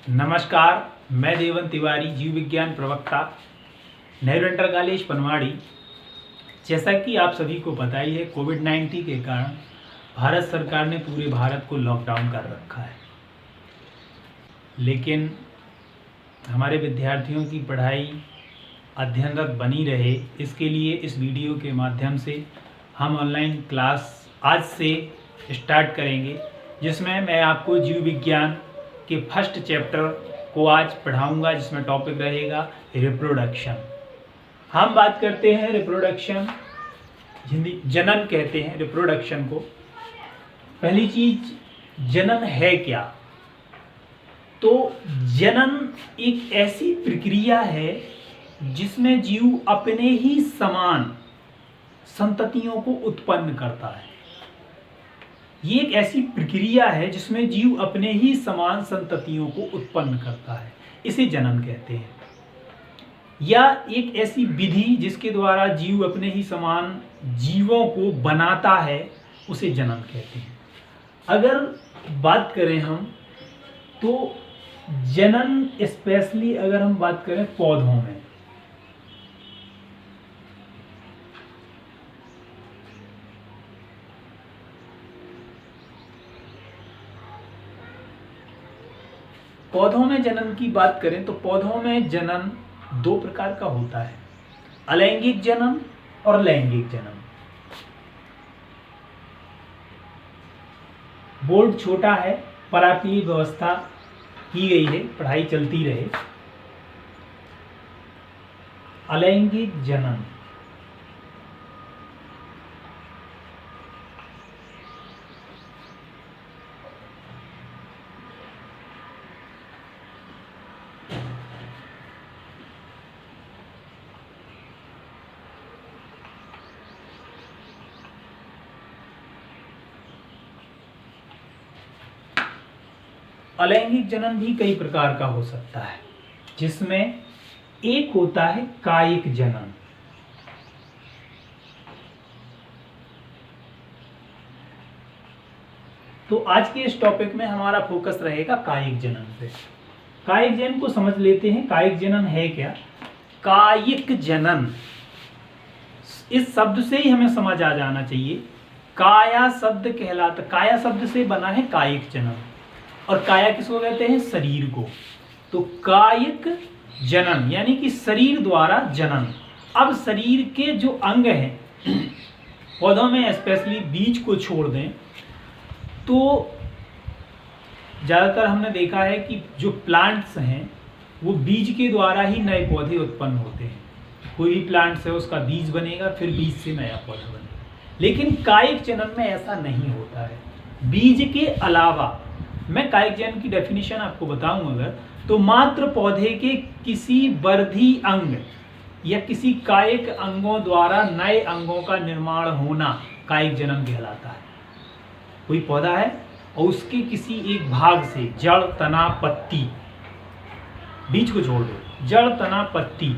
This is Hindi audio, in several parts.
नमस्कार, मैं देवन तिवारी, जीव विज्ञान प्रवक्ता, नेहरू इंटर कॉलेज पनवाड़ी। जैसा कि आप सभी को पता ही है, कोविड-19 के कारण भारत सरकार ने पूरे भारत को लॉकडाउन कर रखा है। लेकिन हमारे विद्यार्थियों की पढ़ाई अध्ययनरत बनी रहे, इसके लिए इस वीडियो के माध्यम से हम ऑनलाइन क्लास आज से स्टार्ट करेंगे, जिसमें मैं आपको जीव विज्ञान के फर्स्ट चैप्टर को आज पढ़ाऊंगा, जिसमें टॉपिक रहेगा रिप्रोडक्शन। हम बात करते हैं रिप्रोडक्शन, जनन कहते हैं रिप्रोडक्शन को। पहली चीज, जनन है क्या? तो जनन एक ऐसी प्रक्रिया है जिसमें जीव अपने ही समान संततियों को उत्पन्न करता है। ये एक ऐसी प्रक्रिया है जिसमें जीव अपने ही समान संततियों को उत्पन्न करता है, इसे जनन कहते हैं। या एक ऐसी विधि जिसके द्वारा जीव अपने ही समान जीवों को बनाता है, उसे जनन कहते हैं। अगर बात करें हम, तो जनन स्पेशली अगर हम बात करें पौधों में, पौधों में जनन की बात करें तो पौधों में जनन दो प्रकार का होता है, अलैंगिक जनन और लैंगिक जनन। बोर्ड छोटा है, पर आपके लिए व्यवस्था की गई है, पढ़ाई चलती रहे। अलैंगिक जनन, अलैंगिक जनन भी कई प्रकार का हो सकता है, जिसमें एक होता है कायिक जनन। तो आज के इस टॉपिक में हमारा फोकस रहेगा कायिक जनन पे। कायिक जनन को समझ लेते हैं। कायिक जनन है क्या? कायिक जनन, इस शब्द से ही हमें समझ आ जाना चाहिए। काया शब्द कहलाता, काया शब्द से बना है कायिक जनन, और काया किसको कहते हैं? शरीर को। तो कायिक जनन यानी कि शरीर द्वारा जनन। अब शरीर के जो अंग हैं, पौधों में स्पेशली बीज को छोड़ दें तो ज़्यादातर हमने देखा है कि जो प्लांट्स हैं वो बीज के द्वारा ही नए पौधे उत्पन्न होते हैं। कोई भी प्लांट है, उसका बीज बनेगा, फिर बीज से नया पौधा बनेगा। लेकिन कायिक जनन में ऐसा नहीं होता है। बीज के अलावा, मैं कायिक जनन की डेफिनेशन आपको बताऊं अगर, तो मात्र पौधे के किसी वर्धी अंग या किसी कायिक अंगों द्वारा नए अंगों का निर्माण होना कायिक जनन कहलाता है। कोई पौधा है और उसके किसी एक भाग से, जड़, तना, पत्ती, बीज को छोड़ दो, जड़, तना, पत्ती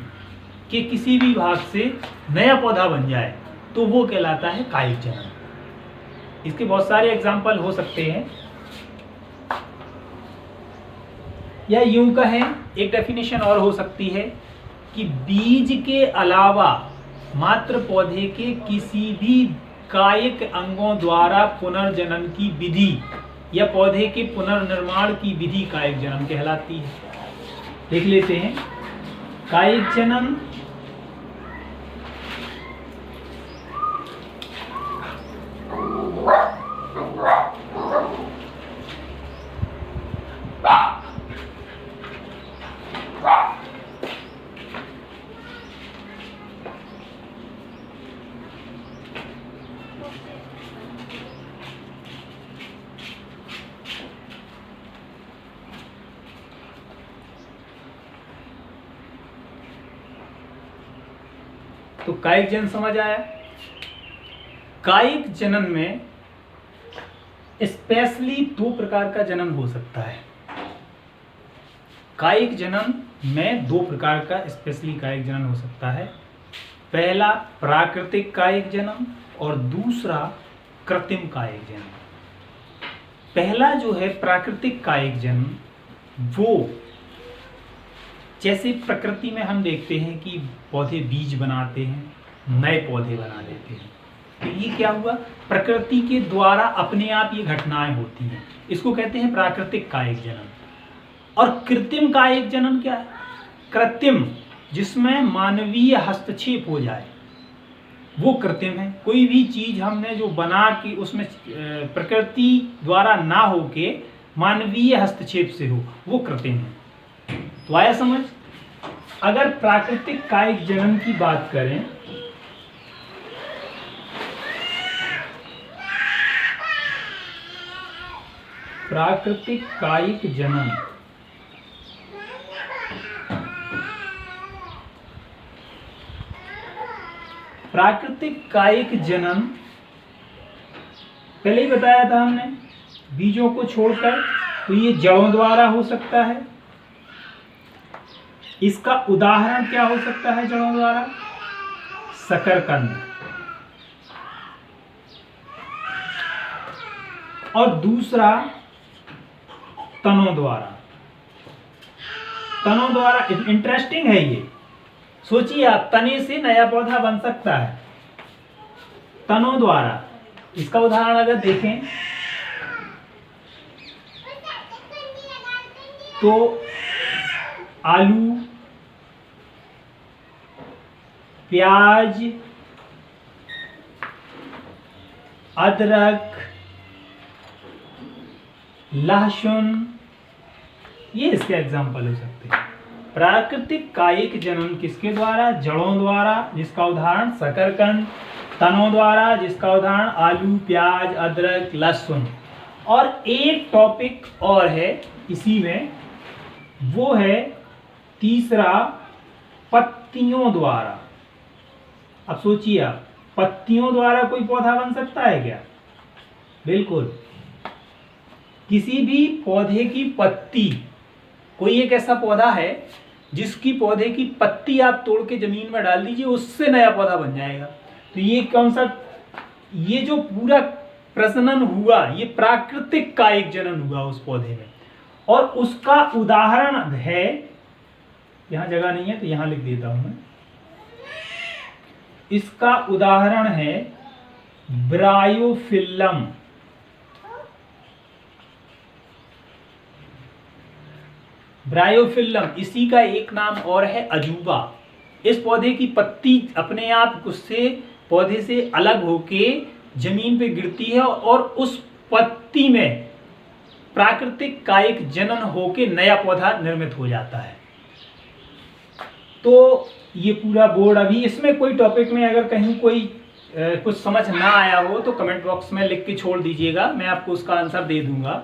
के किसी भी भाग से नया पौधा बन जाए, तो वो कहलाता है कायिक जनन। इसके बहुत सारे एग्जाम्पल हो सकते हैं, या यूं कहें, एक डेफिनेशन और हो सकती है कि बीज के अलावा मात्र पौधे के किसी भी कायिक अंगों द्वारा पुनर्जनन की विधि या पौधे के पुनर्निर्माण की विधि कायिक जनन कहलाती है। देख लेते हैं कायिक जनन। तो कायिक जनन समझ आया। कायिक जनन में स्पेशली दो प्रकार का जनन हो सकता है। कायिक जनन में दो प्रकार का स्पेशली कायिक जनन हो सकता है। पहला प्राकृतिक कायिक जनन और दूसरा कृत्रिम कायिक जनन। पहला जो है प्राकृतिक कायिक जनन, वो जैसे प्रकृति में हम देखते हैं कि पौधे बीज बनाते हैं, नए पौधे बना देते हैं, तो ये क्या हुआ, प्रकृति के द्वारा अपने आप ये घटनाएं होती हैं। इसको कहते हैं प्राकृतिक कायिक जनन। और कृत्रिम कायिक जनन क्या है? कृत्रिम, जिसमें मानवीय हस्तक्षेप हो जाए, वो कृत्रिम है। कोई भी चीज हमने जो बना के उसमें प्रकृति द्वारा ना होके मानवीय हस्तक्षेप से हो, वो कृत्रिम है। तो आया समझ? अगर प्राकृतिक कायिक जनन की बात करें, प्राकृतिक कायिक जनन पहले ही बताया था हमने, बीजों को छोड़कर, तो ये जड़ों द्वारा हो सकता है। इसका उदाहरण क्या हो सकता है जड़ों द्वारा? शकरकंद। और दूसरा तनों द्वारा। इंटरेस्टिंग है ये, सोचिए आप, तने से नया पौधा बन सकता है तनों द्वारा। इसका उदाहरण अगर देखें तो आलू, प्याज, अदरक, लहसुन, ये इसके एग्जाम्पल हो सकते हैं। प्राकृतिक कायिक जनन किसके द्वारा? जड़ों द्वारा, जिसका उदाहरण शकरकंद। तनों द्वारा, जिसका उदाहरण आलू, प्याज, अदरक, लहसुन। और एक टॉपिक और है इसी में, वो है तीसरा, पत्तियों द्वारा। अब सोचिए आप, पत्तियों द्वारा कोई पौधा बन सकता है क्या? बिल्कुल। किसी भी पौधे की पत्ती, कोई एक ऐसा पौधा है जिसकी पौधे की पत्ती आप तोड़ के जमीन में डाल दीजिए, उससे नया पौधा बन जाएगा। तो ये कौन सा, ये जो पूरा प्रजनन हुआ, ये प्राकृतिक कायिक जनन हुआ उस पौधे में। और उसका उदाहरण है, यहां जगह नहीं है तो यहां लिख देता हूं मैं, इसका उदाहरण है ब्रायोफिल्लम। ब्रायोफिल्लम, इसी का एक नाम और है अजूबा। इस पौधे की पत्ती अपने आप उससे, पौधे से अलग होके जमीन पे गिरती है और उस पत्ती में प्राकृतिक कायिक जनन होके नया पौधा निर्मित हो जाता है। तो ये पूरा बोर्ड, अभी इसमें कोई टॉपिक में अगर कहीं कोई कुछ समझ ना आया हो तो कमेंट बॉक्स में लिख के छोड़ दीजिएगा, मैं आपको उसका आंसर दे दूंगा।